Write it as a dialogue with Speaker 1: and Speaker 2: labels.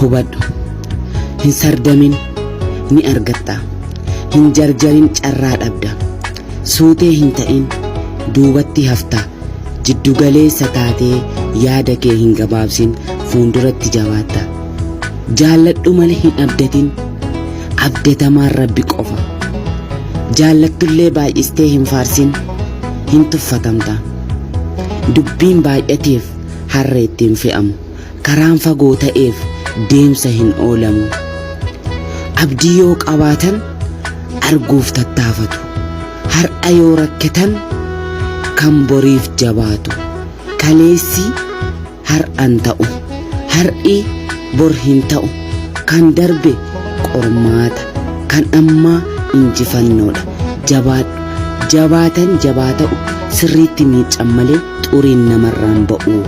Speaker 1: hubadhu. Hin sardamin ni argatta. Hin jarjarin carraa dhabda. Suutee hin ta'in duubatti hafta. Jiddugaleessa taatee yaada kee hin gabaabsin fuulduratti jabaatta. Jaalladhu malee hin abdatin. Abdatamaan Rabbi qofa. Jaallattullee baay'istee hin faarsin. Hin tuffatamta. Dubbiin baay'ateef harra ittiin fe'amu. Karaan fagoo ta'eef deemsa hin oolamu. Abdii yoo qabaatan arguuf tattaafatu. Har'a yoo rakkatan kan boriif jabaatu. Kaleessi har'an ta'u. Har'i bor hin ta'u. Kan darbe qormaata. Kan ammaa injifannoodha. Jabaadhu. Jabaatan jabaa ta'u sirriitti miiccan malee xuriin namarraan ba'u.